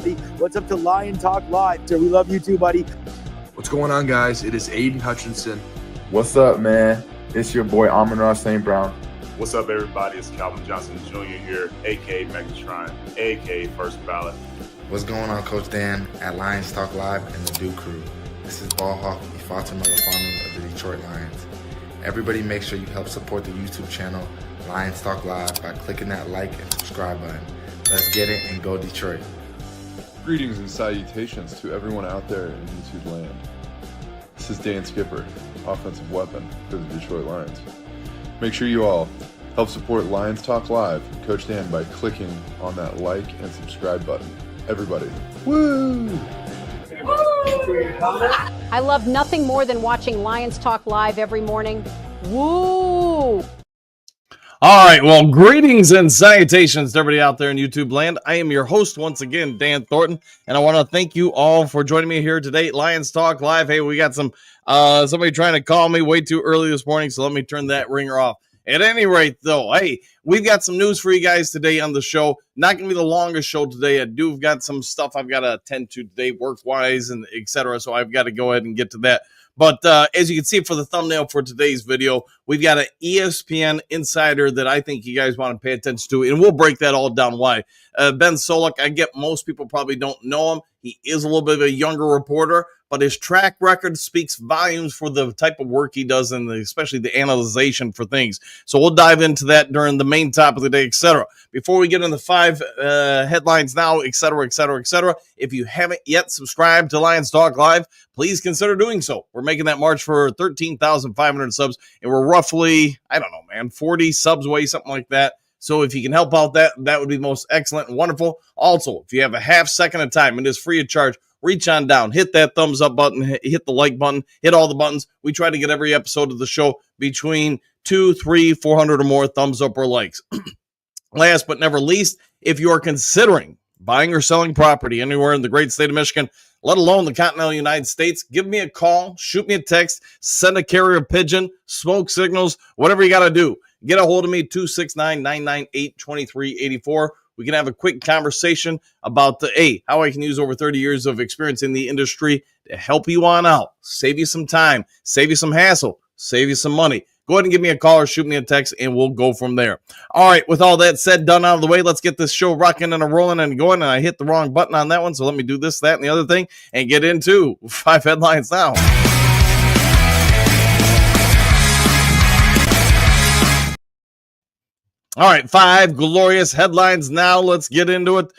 What's up to Lion Talk Live? So we love you too, buddy. What's going on, guys? It is Aiden Hutchinson. What's up, man? It's your boy Amon-Ra St. Brown. What's up, everybody? It's Calvin Johnson Jr. here, a.k.a. Megatron, a.k.a. First Ballot. What's going on, Coach Dan at Lions Talk Live and the Duke Crew. This is Ball Hawk Ifeatu Melifonwu of the Detroit Lions. Everybody make sure you help support the YouTube channel Lions Talk Live by clicking that like and subscribe button. Let's get it and go Detroit. Greetings and salutations to everyone out there in YouTube land. This is Dan Skipper, offensive weapon for the Detroit Lions. Make sure you all help support Lions Talk Live and Coach Dan by clicking on that like and subscribe button. Everybody, woo! I love nothing more than watching Lions Talk Live every morning. Woo! All right, well, greetings and salutations to everybody out there in YouTube land. I am your host once again, Dan Thornton, and I want to thank you all for joining me here today, Lions Talk Live. Hey, we got somebody trying to call me way too early this morning, so let me turn that ringer off. At any rate, though, hey, we've got some news for you guys today on the show. Not going to be the longest show today. I do have got some stuff I've got to attend to today, work-wise and et cetera, so I've got to go ahead and get to that. But as you can see for the thumbnail for today's video, we've got an ESPN insider that I think you guys want to pay attention to, and we'll break that all down why. Ben Solak, I get most people probably don't know him. He is a little bit of a younger reporter, but his track record speaks volumes for the type of work he does and especially the analyzation for things. So we'll dive into that during the main topic of the day, etc. Before we get into 5 headlines now, etc., etc., etc., if you haven't yet subscribed to Lions Talk Live, please consider doing so. We're making that march for 13,500 subs, and we're roughly, 40 subs away, something like that. So if you can help out that would be most excellent and wonderful. Also, if you have a half second of time, it is free of charge, reach on down, hit that thumbs up button, hit the like button, hit all the buttons. We try to get every episode of the show between 200, 300, 400 or more thumbs up or likes. Last but never least, if you are considering buying or selling property anywhere in the great state of Michigan, let alone the continental United States, give me a call, shoot me a text, send a carrier pigeon, smoke signals, whatever you got to do. Get a hold of me, 269-998-2384. We can have a quick conversation about how I can use over 30 years of experience in the industry to help you on out, save you some time, save you some hassle, save you some money. Go ahead and give me a call or shoot me a text, and we'll go from there. All right, with all that said, done out of the way, let's get this show rocking and rolling and going. And I hit the wrong button on that one, so let me do this, that, and the other thing and get into 5 headlines now. All right, 5 glorious headlines now. Let's get into it.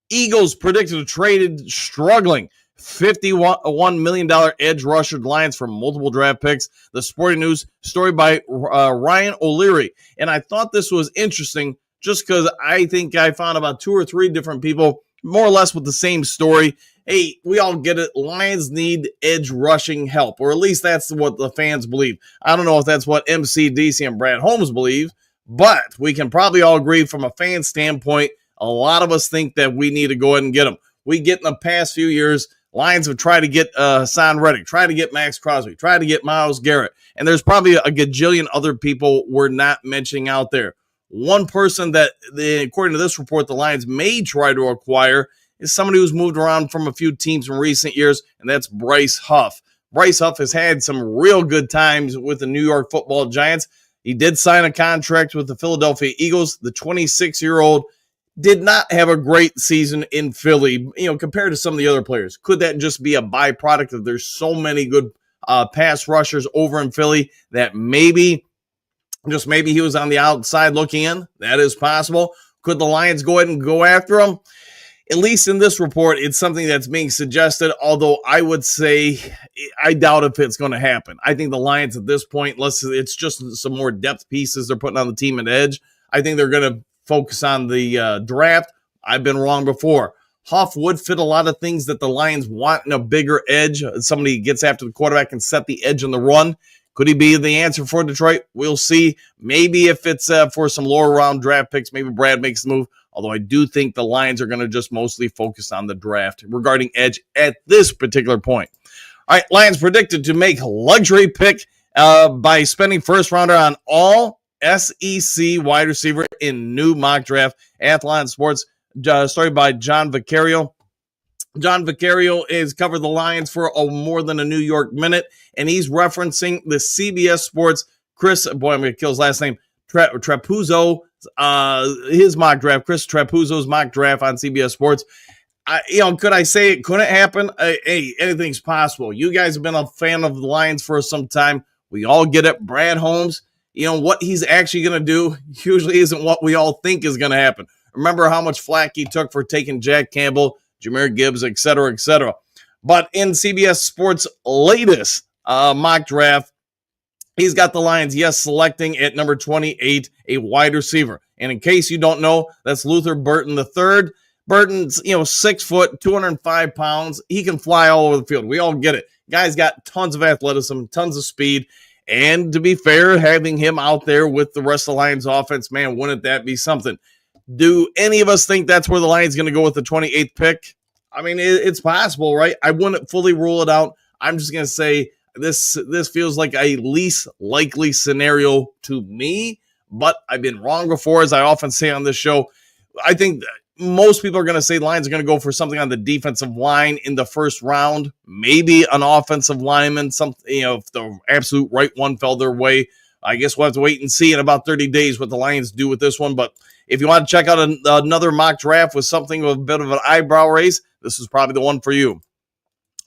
Eagles predicted a traded, struggling $51 million edge rusher Lions for multiple draft picks. The Sporting News story by Ryan O'Leary. And I thought this was interesting just because I think I found about 2 or 3 different people more or less with the same story. Hey, we all get it. Lions need edge rushing help, or at least that's what the fans believe. I don't know if that's what MC, DC, and Brad Holmes believe, but we can probably all agree from a fan standpoint, a lot of us think that we need to go ahead and get them. We get in the past few years, Lions have tried to get Hassan Reddick, tried to get Max Crosby, tried to get Myles Garrett, and there's probably a gajillion other people we're not mentioning out there. One person that, according to this report, the Lions may try to acquire is somebody who's moved around from a few teams in recent years, and that's Bryce Huff. Bryce Huff has had some real good times with the New York Football Giants. He did sign a contract with the Philadelphia Eagles. The 26-year-old did not have a great season in Philly, compared to some of the other players. Could that just be a byproduct of there's so many good pass rushers over in Philly that maybe he was on the outside looking in? That is possible. Could the Lions go ahead and go after him? At least in this report, it's something that's being suggested, although I would say I doubt if it's going to happen. I think the Lions at this point, unless it's just some more depth pieces they're putting on the team at edge, I think they're going to focus on the draft. I've been wrong before. Huff would fit a lot of things that the Lions want in a bigger edge. Somebody gets after the quarterback and set the edge on the run. Could he be the answer for Detroit? We'll see. Maybe if it's for some lower round draft picks, maybe Brad makes the move. Although I do think the Lions are going to just mostly focus on the draft regarding edge at this particular point. All right, Lions predicted to make luxury pick by spending first rounder on all SEC wide receiver in new mock draft. Athlon Sports story by John Vicario. John Vicario has covered the Lions for more than a New York minute, and he's referencing the CBS Sports Chris, boy, I'm going to kill his last name, Trapuzzo, his mock draft, Chris Trapuzzo's mock draft on CBS Sports. Could I say it couldn't happen? Hey, anything's possible. You guys have been a fan of the Lions for some time. We all get it. Brad Holmes, what he's actually going to do usually isn't what we all think is going to happen. Remember how much flack he took for taking Jack Campbell, Jahmyr Gibbs, et cetera, et cetera. But in CBS Sports' latest mock draft, he's got the Lions, selecting at number 28, a wide receiver. And in case you don't know, that's Luther Burton III. Burton's, 6 foot, 205 pounds. He can fly all over the field. We all get it. Guy's got tons of athleticism, tons of speed. And to be fair, having him out there with the rest of the Lions offense, man, wouldn't that be something? Do any of us think that's where the Lions going to go with the 28th pick? I mean, it's possible, right? I wouldn't fully rule it out. I'm just going to say this feels like a least likely scenario to me, but I've been wrong before, as I often say on this show. I think most people are going to say the Lions are going to go for something on the defensive line in the first round, maybe an offensive lineman, something, if the absolute right one fell their way. I guess we'll have to wait and see in about 30 days what the Lions do with this one. But if you want to check out another mock draft with something with a bit of an eyebrow raise, this is probably the one for you.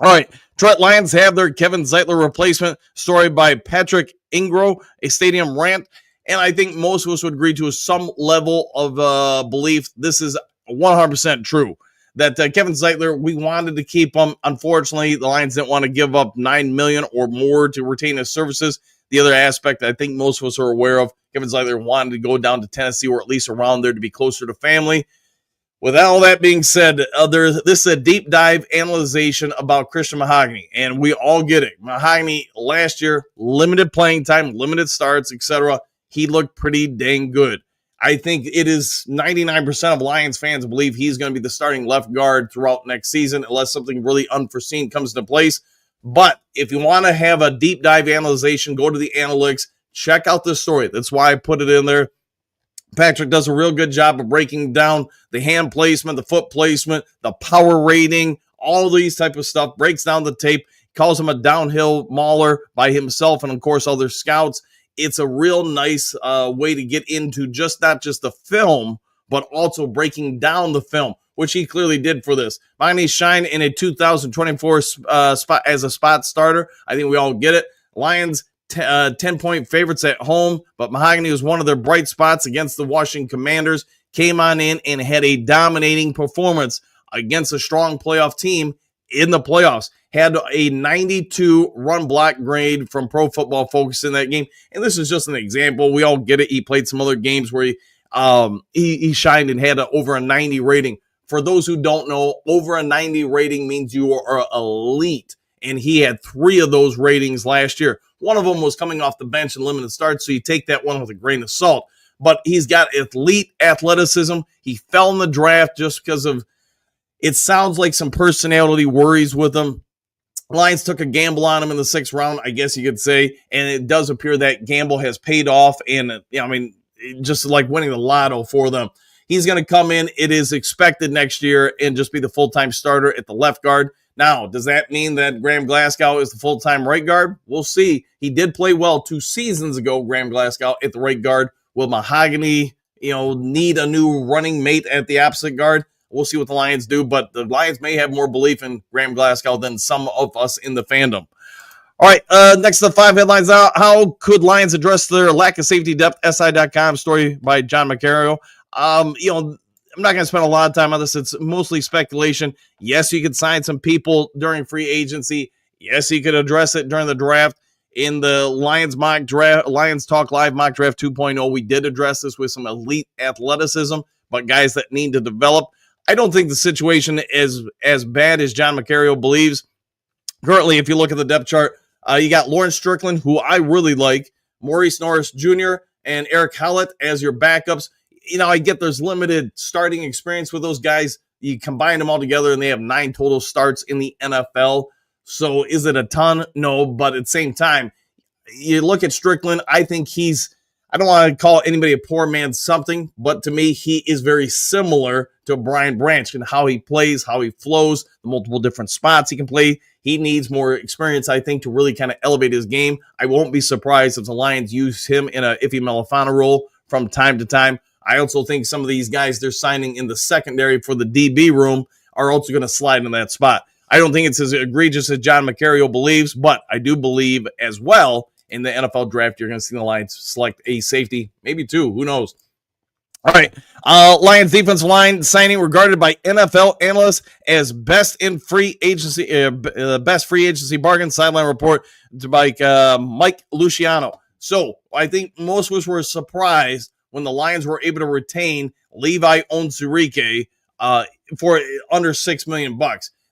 All right, Detroit Lions have their Kevin Zeitler replacement, story by Patrick Ingro, a stadium rant. And I think most of us would agree to some level of belief this is 100% true. That Kevin Zeitler, we wanted to keep him. Unfortunately, the Lions didn't want to give up $9 million or more to retain his services. The other aspect I think most of us are aware of, Kevin Zeitler wanted to go down to Tennessee or at least around there to be closer to family. With all that being said, this is a deep dive analyzation about Christian Mahogany, and we all get it. Mahogany last year, limited playing time, limited starts, etc. He looked pretty dang good. I think it is 99% of Lions fans believe he's going to be the starting left guard throughout next season unless something really unforeseen comes into place. But if you want to have a deep dive analyzation, go to the analytics, check out this story. That's why I put it in there. Patrick does a real good job of breaking down the hand placement, the foot placement, the power rating, all these type of stuff, breaks down the tape, calls him a downhill mauler by himself and, of course, other scouts. It's a real nice way to get into not just the film, but also breaking down the film, which he clearly did for this. Mahogany shined in a 2024 spot as a spot starter. I think we all get it. Lions 10-point favorites at home, but Mahogany was one of their bright spots against the Washington Commanders, came on in and had a dominating performance against a strong playoff team in the playoffs. Had a 92 run block grade from Pro Football Focus in that game. And this is just an example. We all get it. He played some other games where he shined and had over a 90 rating. For those who don't know, over a 90 rating means you are elite. And he had 3 of those ratings last year. One of them was coming off the bench in limited starts, so you take that one with a grain of salt. But he's got elite athleticism. He fell in the draft just because of, it sounds like some personality worries with him. Lions took a gamble on him in the 6th round, I guess you could say, and it does appear that gamble has paid off, and just like winning the lotto for them. He's going to come in, it is expected next year, and just be the full-time starter at the left guard. Now, does that mean that Graham Glasgow is the full-time right guard? We'll see. He did play well 2 seasons ago, Graham Glasgow, at the right guard. Will Mahogany, need a new running mate at the opposite guard? We'll see what the Lions do, but the Lions may have more belief in Graham Glasgow than some of us in the fandom. All right, next to the 5 headlines. How could Lions address their lack of safety depth? SI.com story by John Macario. I'm not going to spend a lot of time on this. It's mostly speculation. Yes, you could sign some people during free agency. Yes, you could address it during the draft. In the Lions mock draft, Lions Talk Live mock draft 2.0, we did address this with some elite athleticism, but guys that need to develop. I don't think the situation is as bad as John Macario believes. Currently, if you look at the depth chart, you got Lawrence Strickland, who I really like, Maurice Norris Jr., and Eric Hallett as your backups. I get there's limited starting experience with those guys. You combine them all together, and they have 9 total starts in the NFL. So is it a ton? No, but at the same time, you look at Strickland, I think he's I don't want to call anybody a poor man something, but to me, he is very similar to Brian Branch in how he plays, how he flows, the multiple different spots he can play. He needs more experience, I think, to really kind of elevate his game. I won't be surprised if the Lions use him in a Iffy Melifano role from time to time. I also think some of these guys they're signing in the secondary for the DB room are also going to slide in that spot. I don't think it's as egregious as John Macario believes, but I do believe as well in the NFL draft, you're going to see the Lions select a safety, maybe two, who knows. All right, Lions defensive line signing regarded by NFL analysts as best free agency bargain. Sideline report by Mike Luciano. So I think most of us were surprised when the Lions were able to retain Levi Onwuzurike for under $6 million.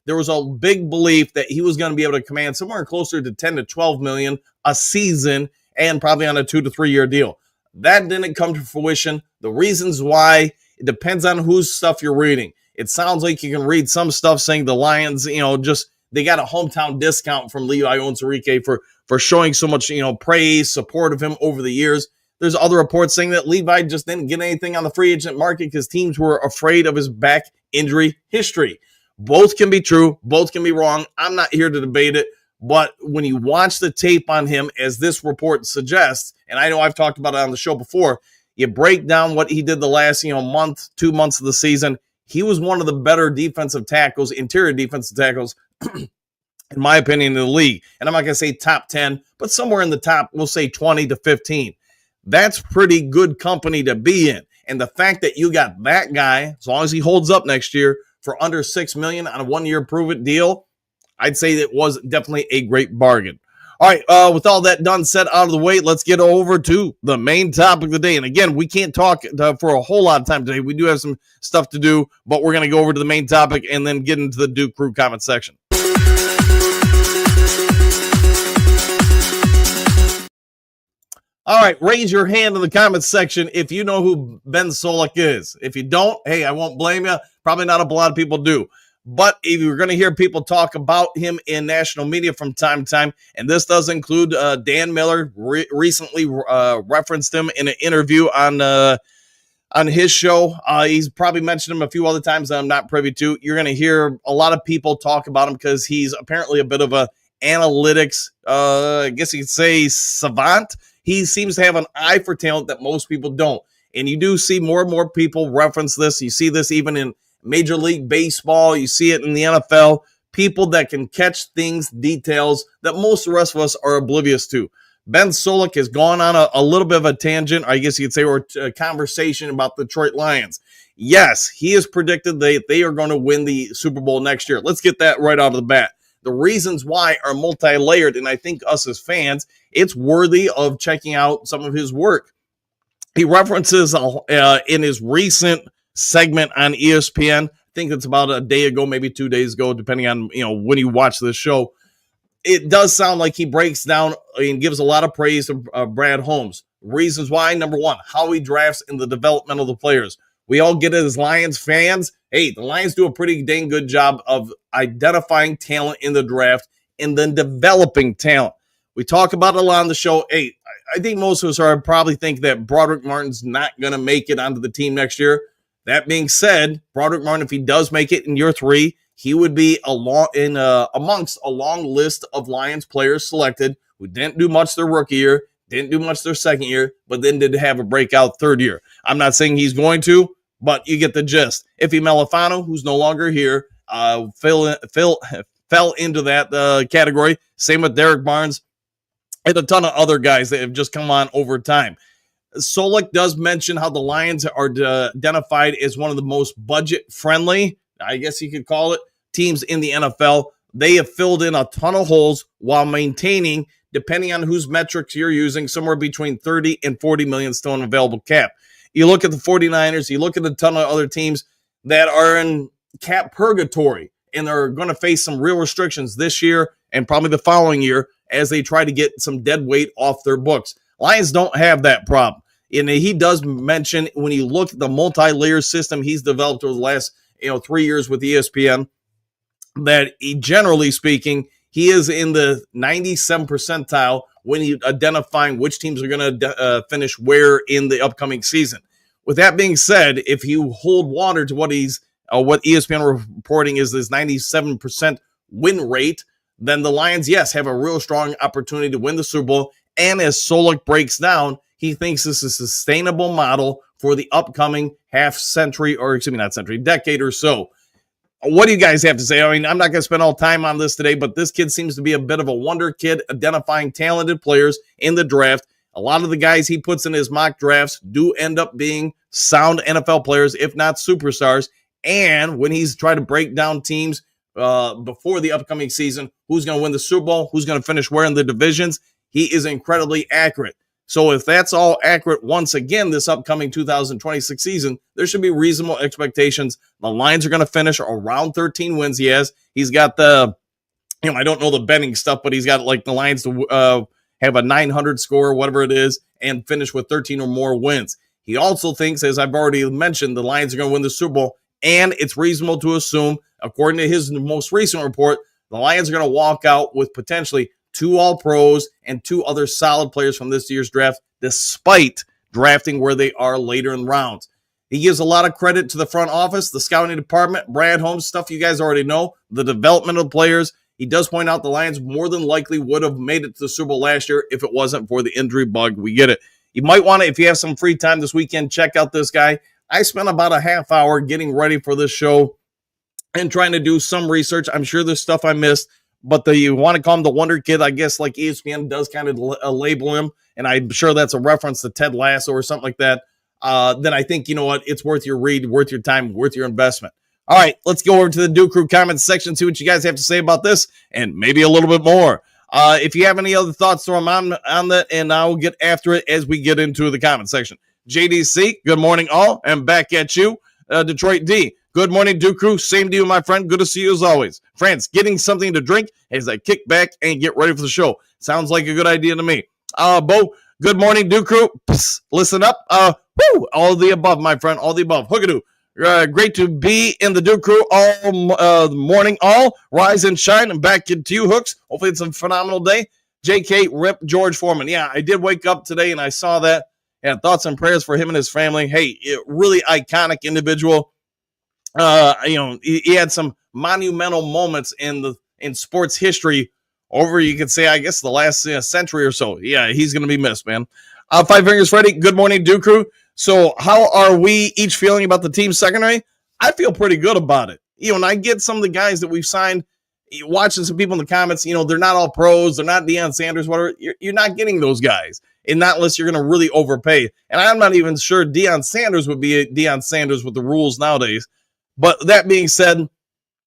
There was a big belief that he was going to be able to command somewhere closer to 10 to 12 million a season and probably on a 2 to 3 year deal. That didn't come to fruition. The reasons why, it depends on whose stuff you're reading. It sounds like you can read some stuff saying the Lions, they got a hometown discount from Levi Onwuzurike for showing so much, praise, support of him over the years. There's other reports saying that Levi just didn't get anything on the free agent market because teams were afraid of his back injury history. Both can be true. Both can be wrong. I'm not here to debate it. But when you watch the tape on him, as this report suggests, and I know I've talked about it on the show before, you break down what he did the last, month, 2 months of the season. He was one of the better defensive tackles, interior defensive tackles, in my opinion, in the league. And I'm not going to say top 10, but somewhere in the top, we'll say 20 to 15. That's pretty good company to be in. And the fact that you got that guy, as long as he holds up next year, for under $6 million on a 1 year prove-it deal, I'd say that was definitely a great bargain. All right, with all that done, said out of the way, let's get over to the main topic of the day. And again, we can't talk for a whole lot of time today. We do have some stuff to do, but we're going to go over to the main topic and then get into the Duke Crew comment section. All right, raise your hand in the comments section if you know who Ben Solak is. If you don't, hey, I won't blame you. Probably not a lot of people do. But if you're going to hear people talk about him in national media from time to time, and this does include Dan Miller recently referenced him in an interview on his show. He's probably mentioned him a few other times that I'm not privy to. You're going to hear a lot of people talk about him because he's apparently a bit of a analytics, I guess you could say, savant. He seems to have an eye for talent that most people don't. And you do see more and more people reference this. You see this even in Major League Baseball. You see it in the NFL. People that can catch things, details that most of the rest of us are oblivious to. Ben Solak has gone on a little bit of a tangent, I guess you could say, or a conversation about the Detroit Lions. Yes, he has predicted they are going to win the Super Bowl next year. Let's get that right out of the bat. The reasons why are multi-layered, and I think us as fans, it's worthy of checking out some of his work. He references in his recent segment on ESPN, I think it's about a day ago, maybe 2 days ago, depending on when you watch this show. It does sound like he breaks down and gives a lot of praise to Brad Holmes. Reasons why: number one, how he drafts in the development of the players. We all get it as Lions fans. Hey, the Lions do a pretty dang good job of identifying talent in the draft and then developing talent. We talk about it a lot on the show. Hey, I think most of us are probably think that Broderick Martin's not going to make it onto the team next year. That being said, Broderick Martin, if he does make it in year 3, he would be amongst a long list of Lions players selected who didn't do much their rookie year, didn't do much their second year, but then did have a breakout third year. I'm not saying he's going to, but you get the gist. Iffy Melifano, who's no longer here, fell into that category. Same with Derek Barnes and a ton of other guys that have just come on over time. Solak does mention how the Lions are identified as one of the most budget-friendly, I guess you could call it, teams in the NFL. They have filled in a ton of holes while maintaining, depending on whose metrics you're using, somewhere between 30 and 40 million still in available cap. You look at the 49ers, you look at a ton of other teams that are in cap purgatory, and they're going to face some real restrictions this year and probably the following year as they try to get some dead weight off their books. Lions don't have that problem. And he does mention, when you look at the multi-layer system he's developed over the last 3 years with ESPN, that he, generally speaking, he is in the 97th percentile when you identifying which teams are going to finish where in the upcoming season. With that being said, if you hold water to what ESPN reporting is this 97% win rate, then the Lions, yes, have a real strong opportunity to win the Super Bowl. And as Solich breaks down, he thinks this is a sustainable model for the upcoming decade or so. What do you guys have to say? I mean, I'm not going to spend all time on this today, but this kid seems to be a bit of a wonder kid, identifying talented players in the draft. A lot of the guys he puts in his mock drafts do end up being sound NFL players, if not superstars. And when he's trying to break down teams before the upcoming season, who's going to win the Super Bowl, who's going to finish where in the divisions, he is incredibly accurate. So if that's all accurate once again this upcoming 2026 season, there should be reasonable expectations. The Lions are going to finish around 13 wins. He's got the, I don't know the betting stuff, but he's got like the Lions to have a 900 score, whatever it is, and finish with 13 or more wins. He also thinks, as I've already mentioned, the Lions are going to win the Super Bowl, and it's reasonable to assume, according to his most recent report, the Lions are going to walk out with potentially 2 All-Pros and 2 other solid players from this year's draft, despite drafting where they are later in rounds. He gives a lot of credit to the front office, the scouting department, Brad Holmes, stuff you guys already know, the development of players. He does point out the Lions more than likely would have made it to the Super Bowl last year if it wasn't for the injury bug. We get it. You might want to, if you have some free time this weekend, check out this guy. I spent about a half hour getting ready for this show and trying to do some research. I'm sure there's stuff I missed, but you want to call him the Wonder Kid, I guess, like ESPN does kind of label him, and I'm sure that's a reference to Ted Lasso or something like that. Then I think, you know what, it's worth your read, worth your time, worth your investment. All right, let's go over to the Duke Crew comments section, see what you guys have to say about this, and maybe a little bit more. If you have any other thoughts, throw them on that, and I'll get after it as we get into the comment section. JDC, good morning, all, and back at you. Detroit D, good morning, Duke Crew. Same to you, my friend. Good to see you as always. France, getting something to drink as I kick back and get ready for the show. Sounds like a good idea to me. Bo, good morning, Duke Crew. Psst, listen up. All the above, my friend. All the above. Hookadoo. Great to be in the Duke Crew all morning. All rise and shine. And back into you, Hooks. Hopefully it's a phenomenal day. JK, rip George Foreman. Yeah, I did wake up today and I saw that. And thoughts and prayers for him and his family. Hey, really iconic individual. He had some monumental moments in sports history over, you could say, I guess, the last century or so. Yeah, he's going to be missed, man. Five Fingers Freddy, good morning, Duke Crew. So how are we each feeling about the team secondary? I feel pretty good about it. And I get some of the guys that we've signed, watching some people in the comments, they're not all pros. They're not Deion Sanders, whatever. You're not getting those guys. And not unless you're going to really overpay. And I'm not even sure Deion Sanders would be Deion Sanders with the rules nowadays. But that being said,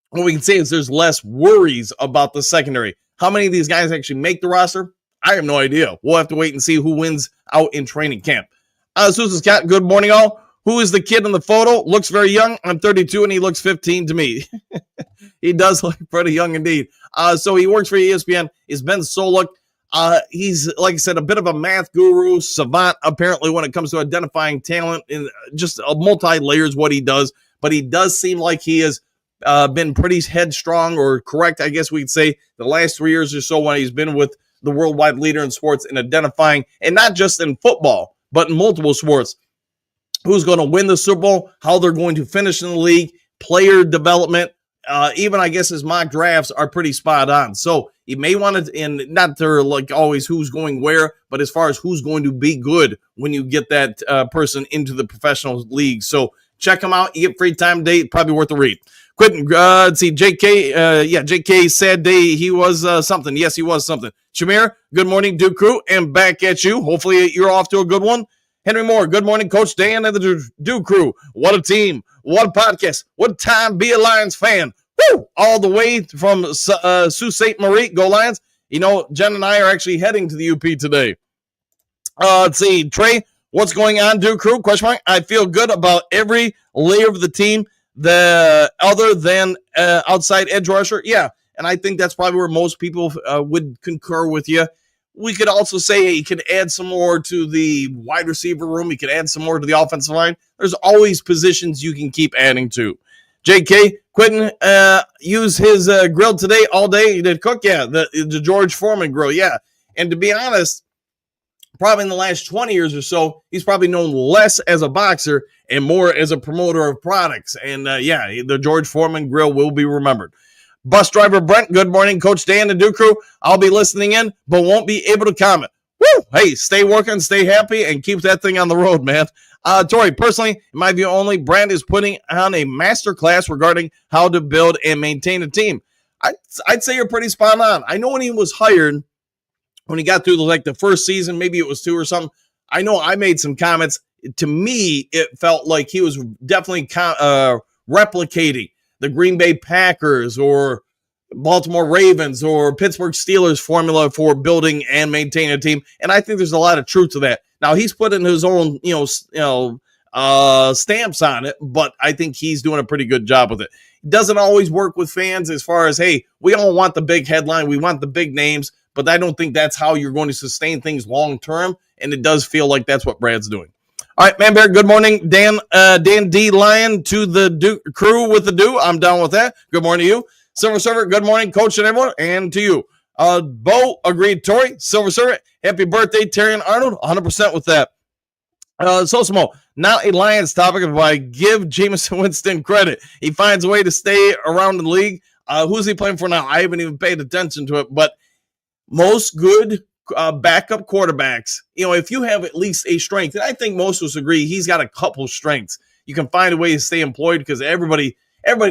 what we can say is there's less worries about the secondary. How many of these guys actually make the roster? I have no idea. We'll have to wait and see who wins out in training camp. Susan Scott, good morning, all. Who is the kid in the photo? Looks very young. I'm 32 and he looks 15 to me. He does look pretty young indeed. So he works for ESPN. Is Ben Solich. He's, like I said, a bit of a math guru, savant, apparently, when it comes to identifying talent, and just a multi-layers what he does. But he does seem like he has been pretty headstrong, or correct, I guess we'd say, the last 3 years or so when he's been with the worldwide leader in sports in identifying, and not just in football, but in multiple sports, who's going to win the Super Bowl, how they're going to finish in the league, player development. Even, I guess, his mock drafts are pretty spot on. So you may want to, and not to like always who's going where, but as far as who's going to be good when you get that person into the professional league. So check him out. You get free time today. Probably worth a read. Quentin, let's see, JK. JK, sad day. He was something. Yes, he was something. Shamir, good morning, Duke Crew, and back at you. Hopefully you're off to a good one. Henry Moore, good morning, Coach Dan and the Duke Crew. What a team. What a podcast. What time be a Lions fan. Woo! All the way from Sault Ste. Marie. Go Lions. Jen and I are actually heading to the UP today. Let's see. Trey, what's going on, Duke Crew? Question mark. I feel good about every layer of the team, other than outside edge rusher. Yeah, and I think that's probably where most people would concur with you. We could also say you could add some more to the wide receiver room. You could add some more to the offensive line. There's always positions you can keep adding to. JK, Quentin used his grill today all day. He did cook, yeah, the George Foreman grill, yeah. And to be honest, probably in the last 20 years or so, he's probably known less as a boxer and more as a promoter of products. And yeah, the George Foreman grill will be remembered. Bus driver Brent, good morning. Coach Dan and Duke Crew, I'll be listening in, but won't be able to comment. Woo! Hey, stay working, stay happy, and keep that thing on the road, man. Tori, personally, in my view only, Brand is putting on a master class regarding how to build and maintain a team. I'd say you're pretty spot on. I know when he was hired, when he got through the first season, maybe it was 2 or something, I know I made some comments. To me, it felt like he was definitely replicating the Green Bay Packers or Baltimore Ravens or Pittsburgh Steelers formula for building and maintaining a team. And I think there's a lot of truth to that. Now, he's putting his own, stamps on it, but I think he's doing a pretty good job with it. It doesn't always work with fans as far as, hey, we all want the big headline. We want the big names, but I don't think that's how you're going to sustain things long term. And it does feel like that's what Brad's doing. All right, Man Bear, good morning. Dan D. Lion to the crew with the do. I'm down with that. Good morning to you. Silver Server, good morning, Coach and everyone, and to you. Bo, agreed, Tori. Silver Server, happy birthday, Terry and Arnold. 100% with that. Sosimo, not a Lions topic, but I give Jameson Winston credit. He finds a way to stay around the league. Who's he playing for now? I haven't even paid attention to it, but most good backup quarterbacks, if you have at least a strength, and I think most of us agree he's got a couple strengths, you can find a way to stay employed because everybody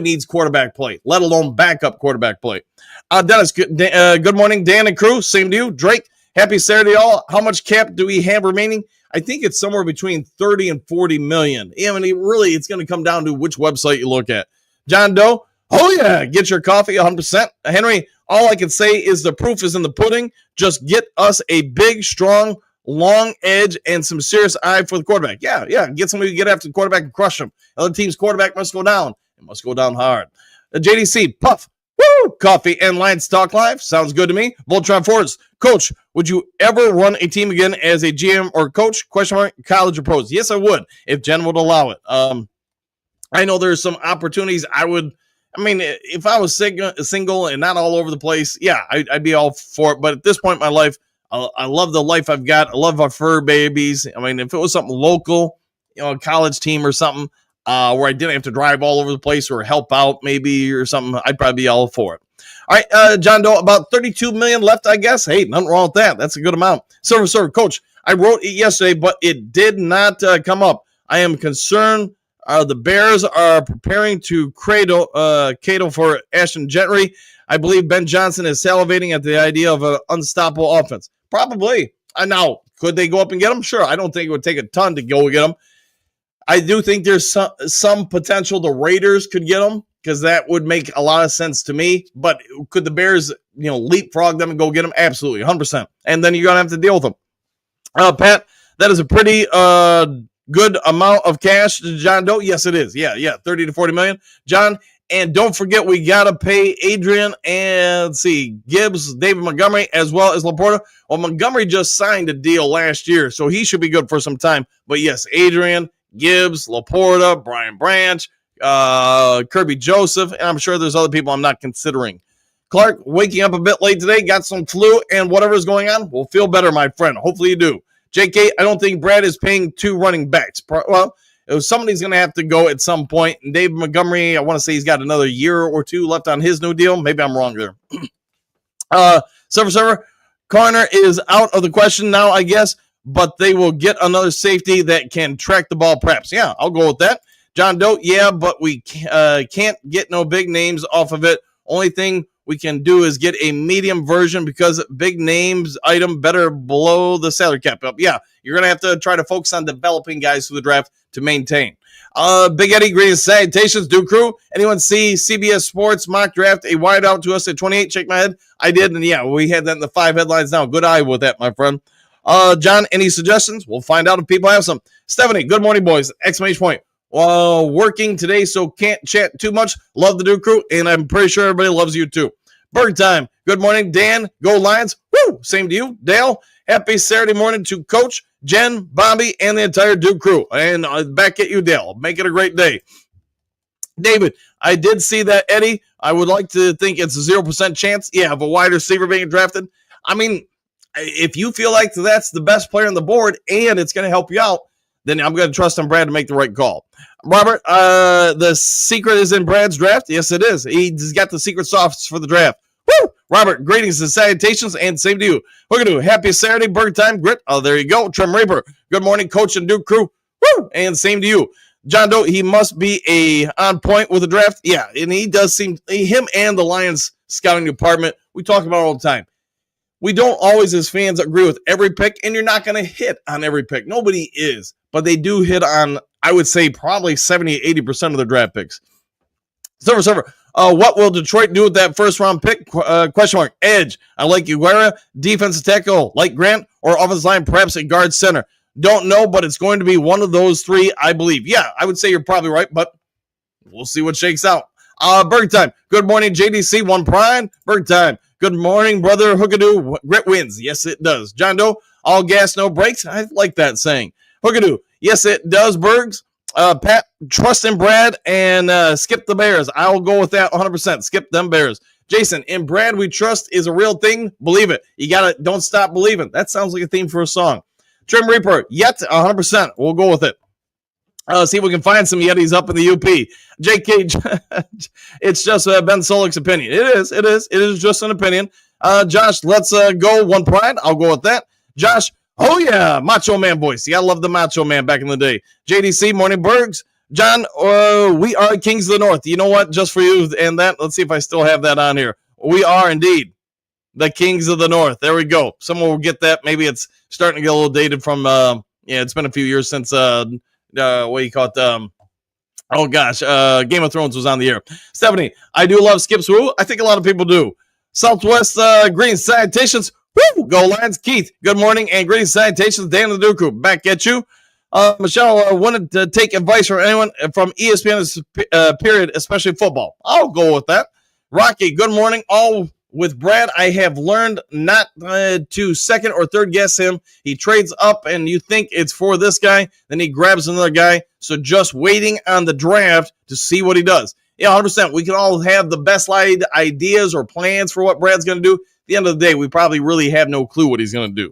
needs quarterback play, let alone backup quarterback play. Dennis, good morning, Dan and crew. Same to you. Drake, happy Saturday, all. How much cap do we have remaining? I think it's somewhere between 30 and 40 million. It's going to come down to which website you look at. John Doe, oh yeah, get your coffee 100%. Henry, all I can say is the proof is in the pudding. Just get us a big, strong, long edge and some serious eye for the quarterback. Yeah. Get somebody to get after the quarterback and crush him. Other team's quarterback must go down. It must go down hard. JDC, Puff, woo, coffee and Lions Talk Live. Sounds good to me. Voltron Fords, Coach, would you ever run a team again as a GM or coach? Question mark, college or pros? Yes, I would, if Jen would allow it. I know there's some opportunities I would. If I was single and not all over the place, yeah, I'd be all for it. But at this point in my life, I love the life I've got. I love our fur babies. If it was something local, a college team or something where I didn't have to drive all over the place or help out maybe or something, I'd probably be all for it. All right, John Doe, about 32 million left, I guess. Hey, nothing wrong with that. That's a good amount. Silver, Coach, I wrote it yesterday, but it did not come up. I am concerned. The Bears are preparing to cater for Ashton Gentry. I believe Ben Johnson is salivating at the idea of an unstoppable offense. Probably. Now, could they go up and get him? Sure. I don't think it would take a ton to go get him. I do think there's some potential the Raiders could get him because that would make a lot of sense to me. But could the Bears, leapfrog them and go get him? Absolutely, 100%. And then you're going to have to deal with them. Pat, that is a pretty good amount of cash to John Doe. Yes, it is. Yeah, 30 to 40 million. John, and don't forget we got to pay Adrian and Gibbs, David Montgomery, as well as Laporta. Well, Montgomery just signed a deal last year, so he should be good for some time. But yes, Adrian, Gibbs, Laporta, Brian Branch, Kirby Joseph, and I'm sure there's other people I'm not considering. Clark, waking up a bit late today, got some flu, and whatever's going on, will feel better, my friend. Hopefully you do. JK, I don't think Brad is paying 2 running backs. Well, somebody's going to have to go at some point. And Dave Montgomery, I want to say he's got another year or 2 left on his new deal. Maybe I'm wrong there. Server, corner is out of the question now, I guess. But they will get another safety that can track the ball perhaps. Yeah, I'll go with that. John Doe, yeah, but we can't get no big names off of it. Only thing we can do is get a medium version because big names item better below the salary cap up. Yeah, you're going to have to try to focus on developing guys through the draft to maintain. Big Eddie, greetings, salutations, Duke Crew. Anyone see CBS Sports mock draft a wide out to us at 28? Shake my head. I did, and yeah, we had that in the 5 headlines now. Good eye with that, my friend. John, any suggestions? We'll find out if people have some. Stephanie, good morning, boys. Exclamation point. Working today, so can't chat too much. Love the Duke Crew, and I'm pretty sure everybody loves you too. Bird time. Good morning, Dan. Go Lions. Woo! Same to you, Dale. Happy Saturday morning to Coach, Jen, Bobby, and the entire Duke Crew. And back at you, Dale. Make it a great day. David, I did see that, Eddie. I would like to think it's a 0% chance, of a wide receiver being drafted. I mean, if you feel like that's the best player on the board and it's going to help you out, then I'm going to trust on Brad to make the right call. Robert, the secret is in Brad's draft. Yes, it is. He's got the secret sauce for the draft. Woo! Robert, greetings and salutations, and same to you. We're going to do happy Saturday, Bird Time, Grit. Oh, there you go. Trim Reaper, good morning, Coach and Duke crew. Woo! And same to you. John Doe, he must be on point with the draft. Yeah, and he does seem, him and the Lions scouting department, we talk about it all the time. We don't always, as fans, agree with every pick, and you're not going to hit on every pick. Nobody is, but they do hit on, I would say, probably 70, 80% of their draft picks. Server. What will Detroit do with that first-round pick? Question mark. Edge. I like Uguera. Defensive tackle, like Grant, or offensive line, perhaps a guard center. Don't know, but it's going to be one of those three, I believe. Yeah, I would say you're probably right, but we'll see what shakes out. Berg time. Good morning, JDC. One prime. Berg time. Good morning, brother Hookadoo. Grit wins. Yes, it does. John Doe. All gas, no brakes. I like that saying. Hookadoo. Yes, it does, Bergs. Pat, trust in Brad and skip the Bears. I'll go with that 100%. Skip them Bears. Jason, in Brad we trust is a real thing. Believe it. You got to don't stop believing. That sounds like a theme for a song. Trim Reaper, yet 100%. We'll go with it. See if we can find some Yetis up in the UP. JK, it's just Ben Solik's opinion. It is just an opinion. Josh, let's go one pride. I'll go with that. Josh, oh yeah, Macho Man voice. Yeah, I love the Macho Man back in the day. JDC, Morning Bergs. John, we are Kings of the North. You know what? Just for you and that, let's see if I still have that on here. We are indeed the Kings of the North. There we go. Someone will get that. Maybe it's starting to get a little dated from, it's been a few years since, what do you call it? Game of Thrones was on the air. Stephanie, I do love Skip's Woo. I think a lot of people do. Southwest Green Salutations. Woo! Go Lions. Keith, good morning and greetings. Salutations. Dan the Duke back at you. Michelle, wanted to take advice from anyone from ESPN period, especially football. I'll go with that. Rocky, good morning. All with Brad, I have learned not to second or third guess him. He trades up and you think it's for this guy, then he grabs another guy. So just waiting on the draft to see what he does. Yeah, 100%. We can all have the best ideas or plans for what Brad's going to do. At the end of the day, we probably really have no clue what he's going to do.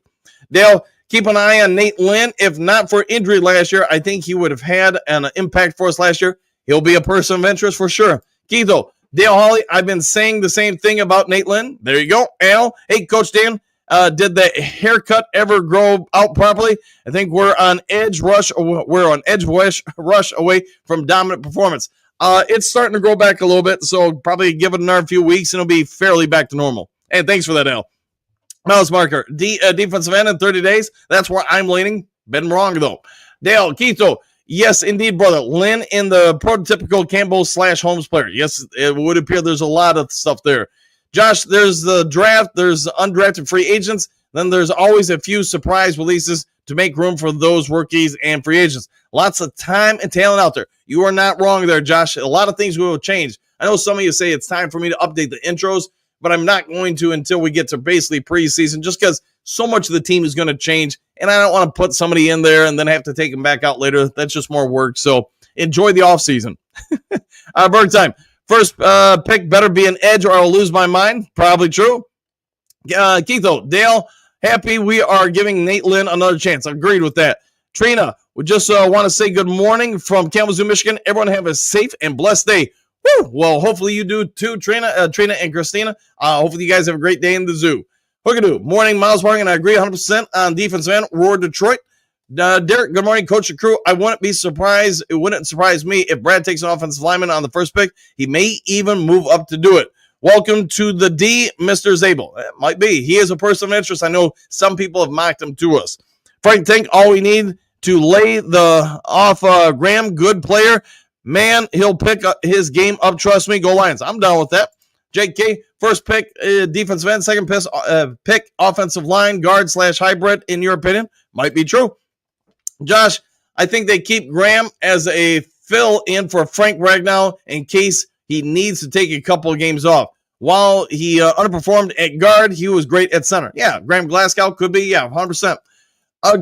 Dale, keep an eye on Nate Lynn. If not for injury last year, I think he would have had an impact for us last year. He'll be a person of interest for sure. Keitho, Dale Hawley, I've been saying the same thing about Nate Lynn. There you go. Al, hey, Coach Dan, did the haircut ever grow out properly? I think we're on edge rush away from dominant performance. It's starting to grow back a little bit, so probably give it another few weeks, and it'll be fairly back to normal. And thanks for that, Al. Mouse marker, defensive end in 30 days. That's where I'm leaning. Been wrong, though. Dale, Keito, yes, indeed, brother. Lynn in the prototypical Campbell/Holmes player. Yes, it would appear there's a lot of stuff there. Josh, there's the draft. There's undrafted free agents. Then there's always a few surprise releases to make room for those rookies and free agents. Lots of time and talent out there. You are not wrong there, Josh. A lot of things will change. I know some of you say it's time for me to update the intros, but I'm not going to until we get to basically preseason, just because so much of the team is going to change, and I don't want to put somebody in there and then have to take them back out later. That's just more work. So enjoy the offseason. Bird time. First pick better be an edge or I'll lose my mind. Probably true. Keitho, Dale, happy we are giving Nate Lynn another chance. Agreed with that. Trina, we just want to say good morning from Kalamazoo, Michigan. Everyone have a safe and blessed day. Woo! Well, hopefully you do too, Trina and Christina. Hopefully you guys have a great day in the zoo. Hookadoo, morning, Miles Morgan. I agree 100% on defensive end. Roar Detroit. Derek, good morning, coach and crew. I wouldn't be surprised. It wouldn't surprise me if Brad takes an offensive lineman on the first pick. He may even move up to do it. Welcome to the D, Mr. Zabel. It might be. He is a person of interest. I know some people have mocked him to us. Frank Tank, all we need to lay the off Graham, good player. Man, he'll pick his game up. Trust me. Go Lions. I'm down with that. JK, first pick, defensive end. Second pick, offensive line, guard/hybrid, in your opinion? Might be true. Josh, I think they keep Graham as a fill-in for Frank Ragnow in case he needs to take a couple of games off. While he underperformed at guard, he was great at center. Yeah, Graham Glasgow could be, 100%.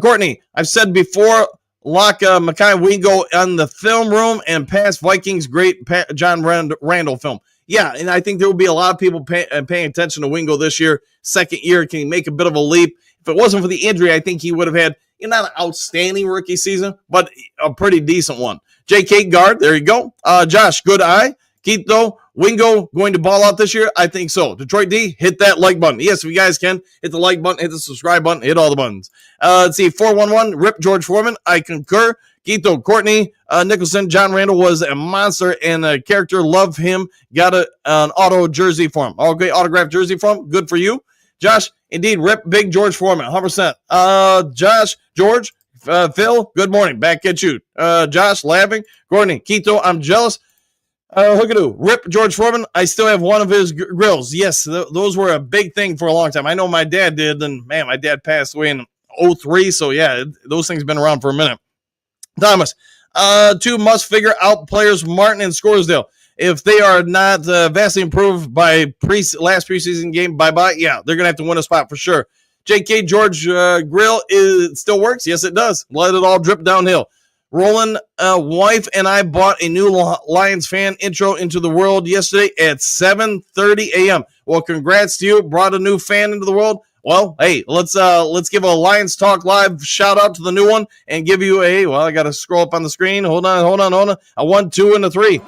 Courtney, I've said before, lock Mekhi Wingo on the film room and pass Vikings great John Randall film. Yeah, and I think there will be a lot of people paying attention to Wingo this year. Second year, can he make a bit of a leap? If it wasn't for the injury, I think he would have had not an outstanding rookie season, but a pretty decent one. J.K. guard, there you go. Josh, good eye. Keith, though, Wingo going to ball out this year? I think so. Detroit D, hit that like button. Yes, if you guys can, hit the like button, hit the subscribe button, hit all the buttons. Let's see, 411, Rip George Foreman. I concur. Keith, though, Courtney Nicholson, John Randall was a monster and a character. Love him. Got an auto jersey for him. Okay, autographed jersey for him. Good for you. Josh, indeed, Rip Big George Foreman, 100%. Josh, George, Phil, good morning. Back at you. Josh, laughing. Courtney, Keith, I'm jealous. Hookadoo, Rip George Foreman. I still have one of his grills. Yes, those were a big thing for a long time. I know my dad did, and man, my dad passed away in 2003. So yeah, those things have been around for a minute. Thomas, two must figure out players, Martin and Scoresdale. If they are not vastly improved by last preseason game, bye-bye. Yeah, they're gonna have to win a spot for sure. J.K. George grill still works. Yes, it does. Let it all drip downhill. Roland, wife and I bought a new Lions fan intro into the world yesterday at 7:30 a.m. Well, congrats to you. Brought a new fan into the world. Well, hey, let's give a Lions Talk Live shout out to the new one and give you I got to scroll up on the screen. Hold on. A 1, 2, and a 3.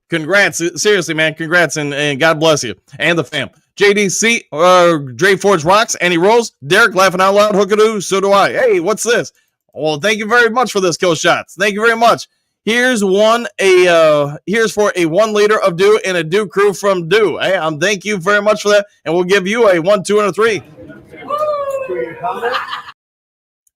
Congrats. Seriously, man. Congrats and God bless you. And the fam. JDC, Dre Forge rocks, and he rolls. Derek laughing out loud. Hookadoo, so do I. Hey, what's this? Well, thank you very much for this, Kill Shots. Thank you very much. Here's for a 1 liter of Dew and a Dew crew from Dew. Hey, thank you very much for that, and we'll give you a 1, 2, and a 3.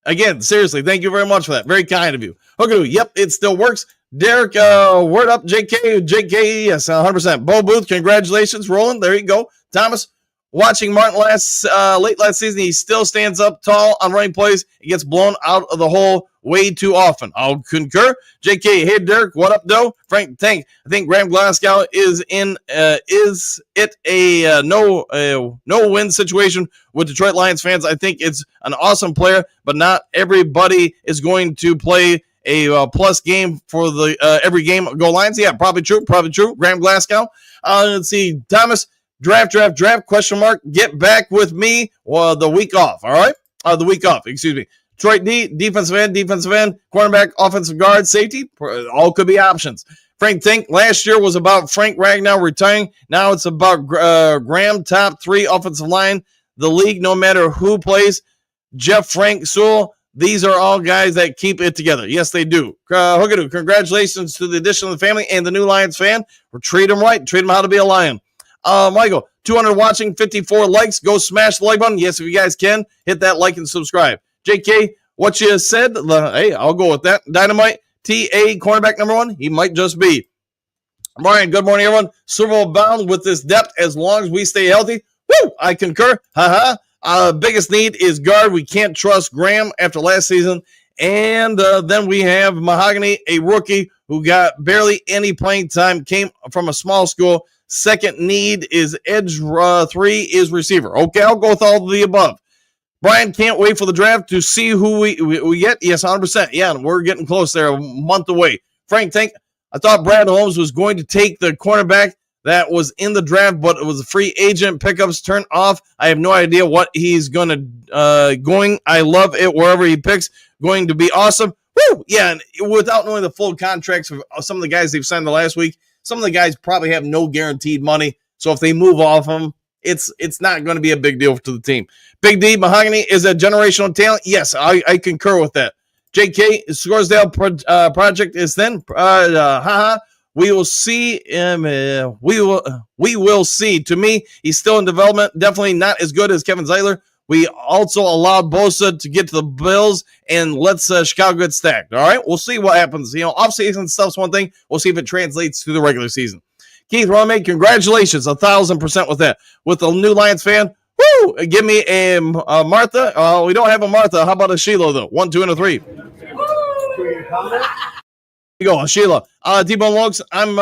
Again, seriously, thank you very much for that. Very kind of you. Hookadoo, yep, it still works. Derek, word up, JK, yes, 100%. Bo Booth, congratulations, Roland. There you go. Thomas, watching Martin late last season, he still stands up tall on running plays. He gets blown out of the hole way too often. I'll concur. JK, hey Derek, what up, though? Frank, I think Graham Glasgow is it a no-win situation with Detroit Lions fans? I think it's an awesome player, but not everybody is going to play a plus game for the every game. Go Lions. Yeah, probably true. Graham Glasgow. Let's see. Thomas, draft, question mark. Get back with me the week off. All right? The week off, excuse me. Detroit D, defensive end, cornerback, offensive guard, safety. All could be options. Frank Think, last year was about Frank Ragnow retiring. Now it's about Graham, top 3 offensive line. The league, no matter who plays. Jeff, Frank, Sewell. These are all guys that keep it together. Yes, they do. Hookadoo, congratulations to the addition of the family and the new Lions fan. Treat them right. Treat them how to be a Lion. Michael, 200 watching, 54 likes. Go smash the like button. Yes, if you guys can, hit that like and subscribe. JK, what you said, hey, I'll go with that. Dynamite, TA, cornerback number 1. He might just be. Brian, good morning, everyone. Super Bowl bound with this depth as long as we stay healthy. Woo, I concur. Biggest need is guard. We can't trust Graham after last season. And then we have Mahogany, a rookie who got barely any playing time, came from a small school. Second need is edge. 3 is receiver. Okay, I'll go with all of the above. Brian, can't wait for the draft to see who we get. Yes, 100%. Yeah, we're getting close there, a month away. Frank, I thought Brad Holmes was going to take the cornerback that was in the draft, but it was a free agent. Pickups turned off. I have no idea what he's going to going. I love it wherever he picks. Going to be awesome. Woo! Yeah, and without knowing the full contracts of some of the guys they've signed the last week, some of the guys probably have no guaranteed money. So if they move off him, it's not going to be a big deal to the team. Big D, Mahogany is a generational talent. Yes, I concur with that. JK, Scoresdale project is then. We will see. We will see. To me, he's still in development. Definitely not as good as Kevin Zeitler. We also allowed Bosa to get to the Bills, and let's Chicago get stacked. All right, we'll see what happens. Off-season stuff's one thing. We'll see if it translates to the regular season. Keith Romay, congratulations, 1,000% with that. With the new Lions fan, woo! Give me a Martha. We don't have a Martha. How about a Sheila though? 1, 2, and a 3. You go, Sheila. T-Bone Lokes, I'm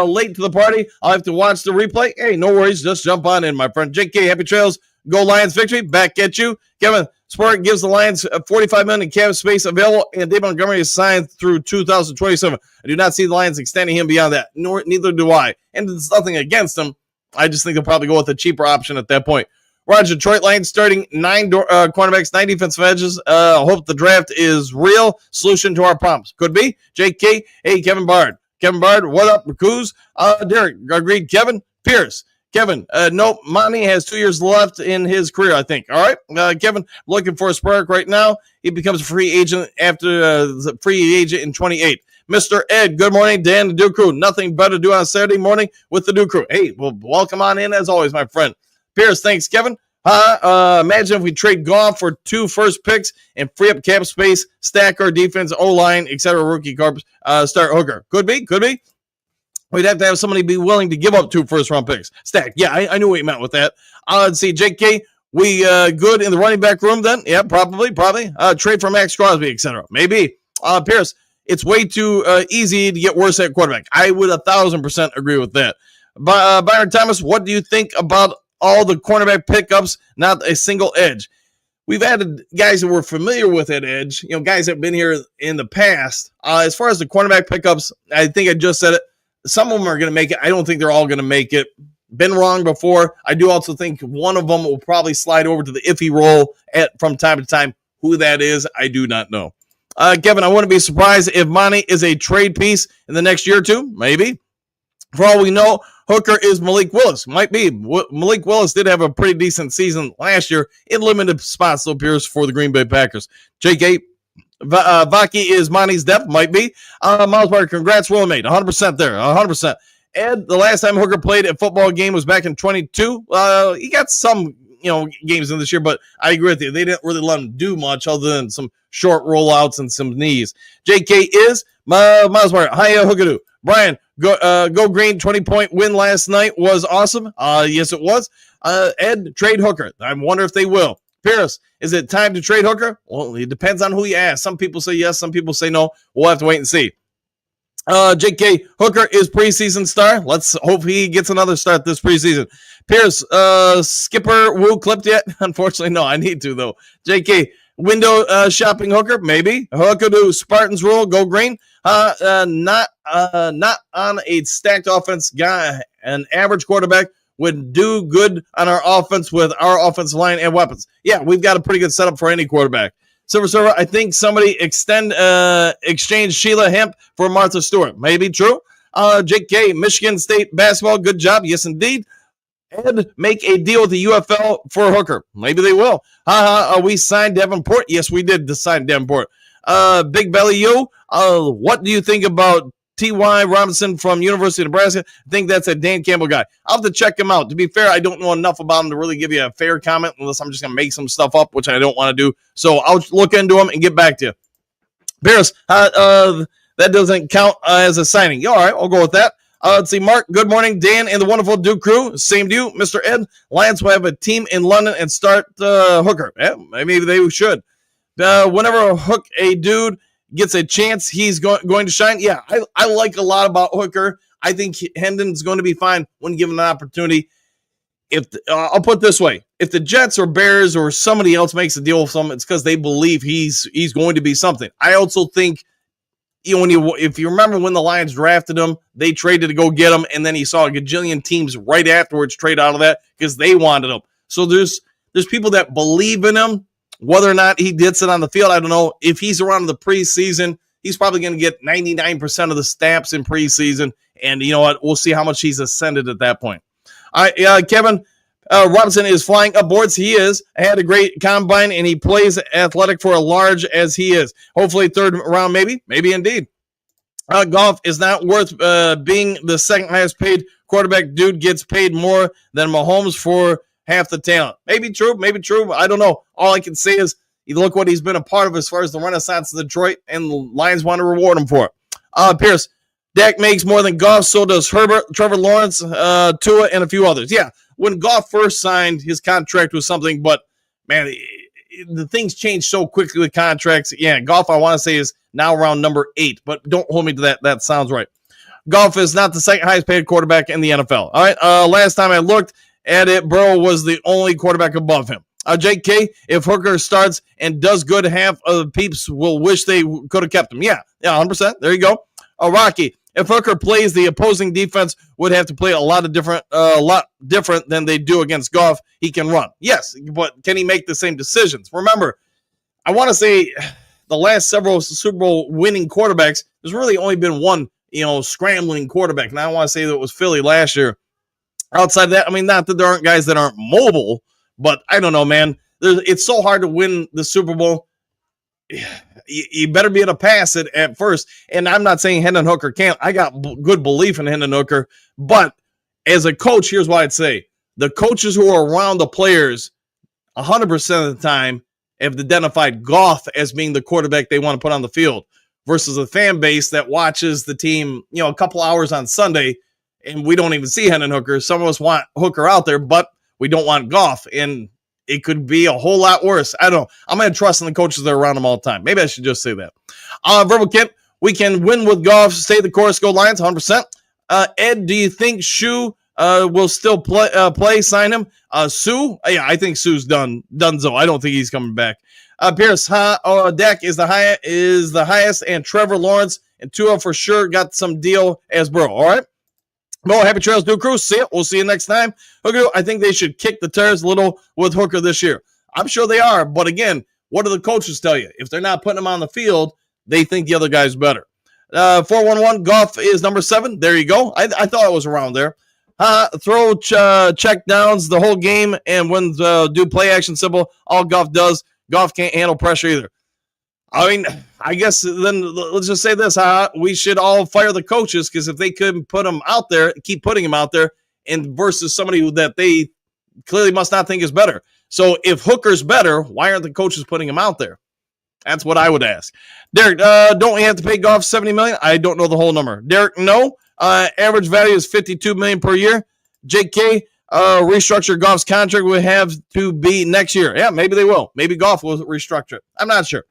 late to the party. I'll have to watch the replay. Hey, no worries. Just jump on in, my friend. JK, happy trails. Go Lions victory. Back at you. Kevin, Sport gives the Lions $45 million in cap space available, and Dave Montgomery is signed through 2027. I do not see the Lions extending him beyond that, neither do I. And there's nothing against him. I just think they'll probably go with a cheaper option at that point. Roger, Detroit Lions starting 9 cornerbacks, 9 defensive edges. Hope the draft is real. Solution to our problems. Could be. JK, hey, Kevin Bard. Kevin Bard, what up, Raccoons? Derek, agreed. Kevin, Pierce. Kevin, nope, Monty has 2 years left in his career, I think. All right, Kevin, looking for a spark right now. He becomes a free agent after the free agent in 28. Mr. Ed, good morning. Dan, the Duke Crew. Nothing better to do on Saturday morning with the Duke Crew. Hey, well, welcome on in as always, my friend. Pierce, thanks, Kevin. Imagine if we trade Goff for 2 first picks and free up cap space, stack our defense, O-line, etc. Rookie corps, start Hooker. Could be. We'd have to have somebody be willing to give up 2 first-round picks. Stack. Yeah, I knew what you meant with that. Let's see, JK, we good in the running back room then? Yeah, probably. Trade for Max Crosby, etc. Maybe. Pierce, it's way too easy to get worse at quarterback. I would 1,000% agree with that. Byron Thomas, what do you think about all the cornerback pickups, not a single edge? We've added guys that we're familiar with at edge, guys that have been here in the past. As far as the cornerback pickups, I think I just said it. Some of them are going to make it. I don't think they're all going to make it. Been wrong before. I do also think one of them will probably slide over to the iffy role from time to time. Who that is, I do not know. Kevin, I wouldn't be surprised if Monty is a trade piece in the next year or two. Maybe. For all we know, Hooker is Malik Willis. Might be. Malik Willis did have a pretty decent season last year in limited spots, though, appears for the Green Bay Packers. JK, Vaki is Monty's depth. Might be. Miles Barker, congrats, well made. 100% there. 100%. Ed, the last time Hooker played a football game was back in 22. He got some, games in this year, but I agree with you. They didn't really let him do much other than some short rollouts and some knees. JK is Miles Barker. Hiya, Hookadoo. Brian, go green. 20-point win last night was awesome. Yes, it was. Ed, trade Hooker. I wonder if they will. Pierce, is it time to trade Hooker? Well, it depends on who you ask. Some people say yes, some people say no. We'll have to wait and see. JK, Hooker is preseason star. Let's hope he gets another start this preseason. Pierce, Skipper Woo clipped yet? Unfortunately, no. I need to, though. JK, window shopping Hooker? Maybe. Hooker do Spartans rule, go green. Not on a stacked offense guy. An average quarterback would do good on our offense with our offensive line and weapons. Yeah, we've got a pretty good setup for any quarterback. Silver Server, I think somebody exchange Sheila Hemp for Martha Stewart. Maybe true. JK, Michigan State basketball, good job. Yes, indeed. Ed, make a deal with the UFL for Hooker. Maybe they will. We signed Davenport. Yes, we did sign Davenport. Big Belly U, what do you think about T.Y. Robinson from University of Nebraska? I think that's a Dan Campbell guy. I'll have to check him out. To be fair, I don't know enough about him to really give you a fair comment unless I'm just going to make some stuff up, which I don't want to do. So I'll look into him and get back to you. Pierce, that doesn't count as a signing. All right, I'll go with that. Let's see, Mark, good morning. Dan and the wonderful Duke crew. Same to you, Mr. Ed. Lions will have a team in London and start Hooker. Yeah, maybe they should. Whenever Hook a dude gets a chance, he's going to shine. Yeah, I like a lot about Hooker. I think Hendon's going to be fine when given an opportunity. I'll put it this way. If the Jets or Bears or somebody else makes a deal with him, it's because they believe he's going to be something. I also think, if you remember when the Lions drafted him, they traded to go get him, and then he saw a gajillion teams right afterwards trade out of that because they wanted him. So there's people that believe in him. Whether or not he did sit on the field, I don't know. If he's around the preseason, he's probably going to get 99% of the snaps in preseason. And you know what? We'll see how much he's ascended at that point. All right, Kevin Robinson is flying up boards. He is. I had a great combine, and he plays athletic for a large as he is. Hopefully third round, maybe indeed. Goff is not worth being the second highest paid quarterback. Dude gets paid more than Mahomes for half the talent. Maybe true. I don't know. All I can say is you look what he's been a part of as far as the renaissance of Detroit, and the Lions want to reward him for it. Pierce, Dak makes more than Goff, so does Herbert, Trevor Lawrence, Tua, and a few others. Yeah, when Goff first signed, his contract was something, but, man, the things change so quickly with contracts. Yeah, Goff, I want to say, is now around number 8, but don't hold me to that. That sounds right. Goff is not the second highest paid quarterback in the NFL. All right, last time I looked at it, Burrow was the only quarterback above him. JK, if Hooker starts and does good, half of the peeps will wish they could have kept him. Yeah, 100%. There you go. Rocky, if Hooker plays, the opposing defense would have to play a lot different than they do against Goff. He can run. Yes, but can he make the same decisions? Remember, I want to say the last several Super Bowl winning quarterbacks, there's really only been one, scrambling quarterback. And I want to say that it was Philly last year. Outside of that, I mean, not that there aren't guys that aren't mobile, but I don't know, man. It's so hard to win the Super Bowl. You better be able to pass it at first. And I'm not saying Hendon Hooker can't. I got good belief in Hendon Hooker. But as a coach, here's what I'd say. The coaches who are around the players 100% of the time have identified Goff as being the quarterback they want to put on the field versus a fan base that watches the team, a couple hours on Sunday, and we don't even see Hendon Hooker. Some of us want Hooker out there, but we don't want Goff, and it could be a whole lot worse. I don't know. I'm going to trust in the coaches that are around him all the time. Maybe I should just say that. Verbal Kent, we can win with Goff, stay the course, go Lions, 100%. Ed, do you think Shu will still play, sign him? Sue? Yeah, I think Sue's donezo. I don't think he's coming back. Pierce, Dak is the highest, and Trevor Lawrence and Tua for sure got some deal as Burrow. All right? Well, happy trails, Duke Crew. See ya. We'll see you next time. Hooker, I think they should kick the tires a little with Hooker this year. I'm sure they are, but again, what do the coaches tell you? If they're not putting him on the field, they think the other guy's better. 411, Goff is number 7. There you go. I thought it was around there. Throw check downs the whole game, and when do play action simple, all Goff does, Goff can't handle pressure either. I mean, I guess then let's just say this, we should all fire the coaches, because if they couldn't put him out there, keep putting him out there, and versus somebody that they clearly must not think is better. So if Hooker's better, why aren't the coaches putting him out there? That's what I would ask. Derek, don't we have to pay Goff $70 million? I don't know the whole number. Derek, no. Average value is $52 million per year. JK, restructure Goff's contract would have to be next year. Yeah, maybe they will. Maybe Goff will restructure it. I'm not sure.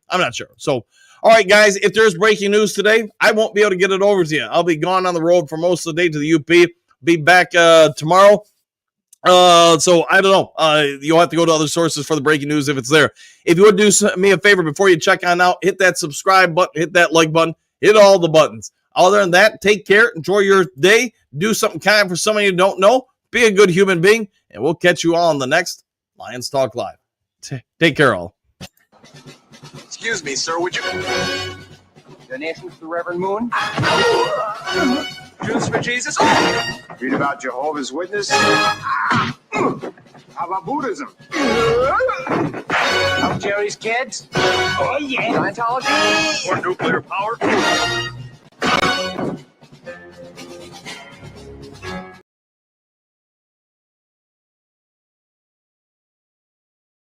So, all right, guys, if there's breaking news today, I won't be able to get it over to you. I'll be gone on the road for most of the day to the UP. Be back tomorrow. So I don't know. You'll have to go to other sources for the breaking news if it's there. If you would do me a favor before you check on out, hit that subscribe button, hit that like button, hit all the buttons. Other than that, take care. Enjoy your day. Do something kind for somebody you don't know. Be a good human being, and we'll catch you all on the next Lions Talk Live. Take care, all. Excuse me, sir, would you... Donations to Reverend Moon? Jews for Jesus? Read about Jehovah's Witness? How about Buddhism? Jerry's kids? Oh, yeah. Scientology? Or nuclear power?